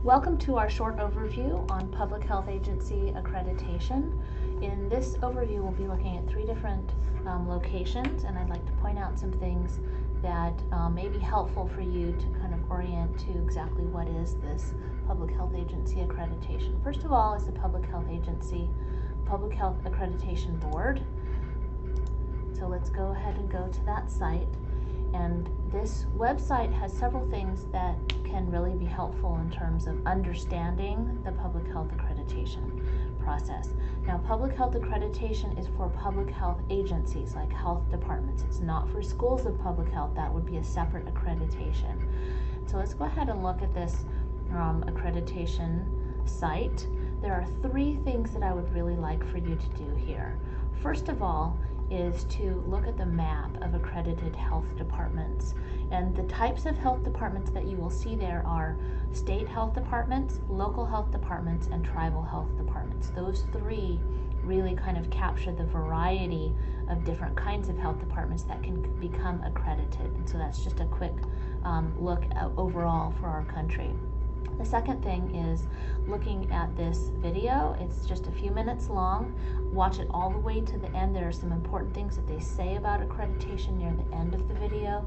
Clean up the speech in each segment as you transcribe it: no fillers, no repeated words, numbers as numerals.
Welcome to our short overview on Public Health Agency Accreditation. In this overview, we'll be looking at three different locations, and I'd like to point out some things that may be helpful for you to kind of orient to exactly what is this Public Health Agency Accreditation. First of all is the Public Health Accreditation Board. So let's go ahead and go to that site. And this website has several things that can really be helpful in terms of understanding the public health accreditation process. Now, public health accreditation is for public health agencies like health departments. It's not for schools of public health. That would be a separate accreditation. So let's go ahead and look at this accreditation site. There are three things that I would really like for you to do here. First of all, is to look at the map of accredited health departments. And the types of health departments that you will see there are state health departments, local health departments, and tribal health departments. Those three really kind of capture the variety of different kinds of health departments that can become accredited. And so that's just a quick look overall for our country. The second thing is looking at this video. It's just a few minutes long. Watch it all the way to the end. There are some important things that they say about accreditation near the end of the video.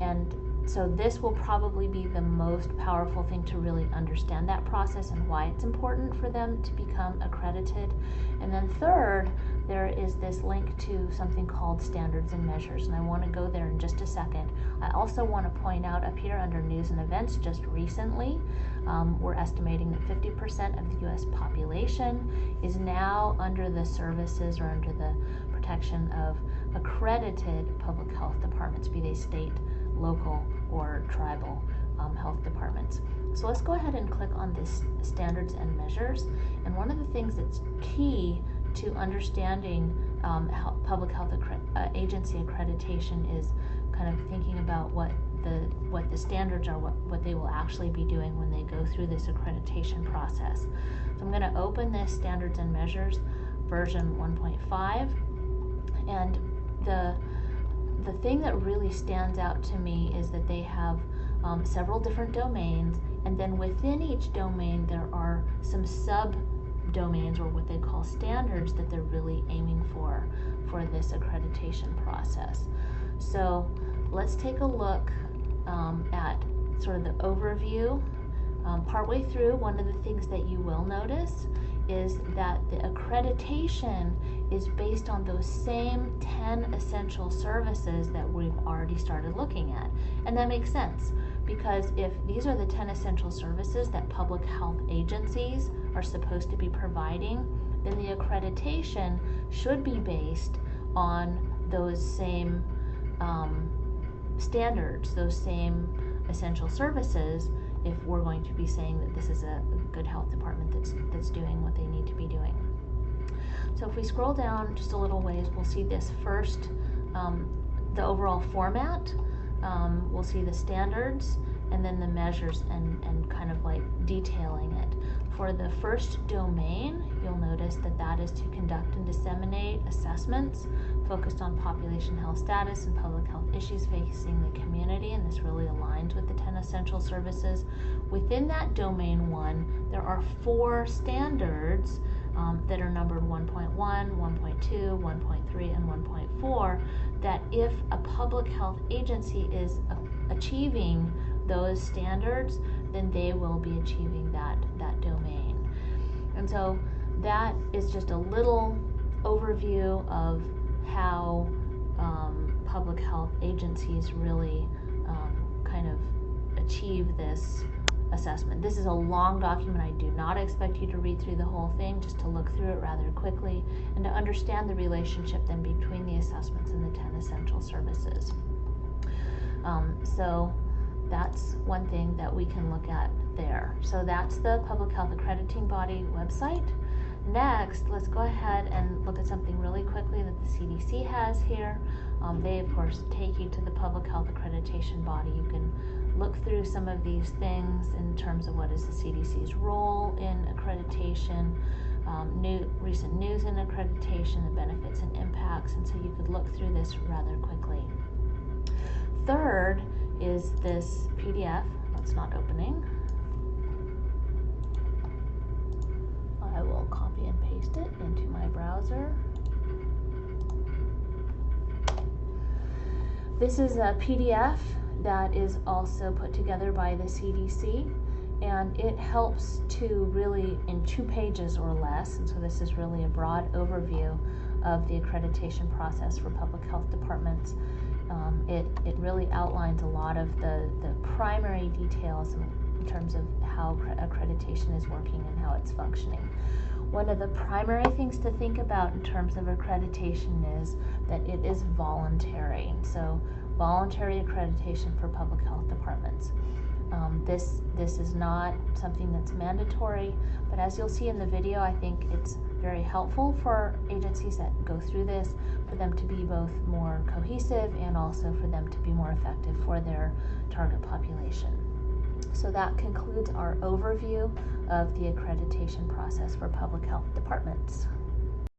And so this will probably be the most powerful thing to really understand that process and why it's important for them to become accredited. And then third, there is this link to something called standards and measures, and I want to go there in just a second. I also want to point out up here under news and events, just recently, we're estimating that 50% of the U.S. population is now under the services or under the protection of accredited public health departments, be they state, local, or tribal health departments. So let's go ahead and click on this standards and measures. And one of the things that's key to understanding public health agency accreditation is kind of thinking about what the standards are, what they will actually be doing when they go through this accreditation process. So I'm going to open this standards and measures version 1.5, and the thing that really stands out to me is that they have several different domains, and then within each domain there are some sub-domains, or what they call standards, that they're really aiming for this accreditation process. So let's take a look at sort of the overview. Partway through, one of the things that you will notice is that the accreditation is based on those same 10 essential services that we've already started looking at. And that makes sense, because if these are the 10 essential services that public health agencies are supposed to be providing, then the accreditation should be based on those same standards, those same essential services, if we're going to be saying that this is a good health department that's doing what they need to be doing. So if we scroll down just a little ways, we'll see this first, the overall format. We'll see the standards and then the measures and kind of like detailing it. For the first domain, you'll notice that that is to conduct and disseminate assessments focused on population health status and public health issues facing the community, and this really aligns with the 10 essential services. Within that domain 1, there are 4 standards that are numbered 1.1, 1.2, 1.3, and 1.4, that if a public health agency is achieving those standards, then they will be achieving that domain. And so that is just a little overview of how public health agencies really kind of achieve this assessment. This is a long document. I do not expect you to read through the whole thing, just to look through it rather quickly and to understand the relationship then between the assessments and the 10 essential services. So that's one thing that we can look at there. So that's the Public Health Accrediting Body website. Next, let's go ahead and look at something really quickly that the CDC has here. They, of course, take you to the Public Health Accreditation Body. You can look through some of these things in terms of what is the CDC's role in accreditation, recent news in accreditation, the benefits and impacts, and so you could look through this rather quickly. Third is this PDF. That's not opening. browser. This is a PDF that is also put together by the CDC, and it helps to really, in 2 pages or less, and so this is really a broad overview of the accreditation process for public health departments. It really outlines a lot of the primary details in terms of how accreditation is working and how it's functioning. One of the primary things to think about in terms of accreditation is that it is voluntary. So voluntary accreditation for public health departments. This is not something that's mandatory, but as you'll see in the video, I think it's very helpful for agencies that go through this, for them to be both more cohesive and also for them to be more effective for their target population. So that concludes our overview of the accreditation process for public health departments.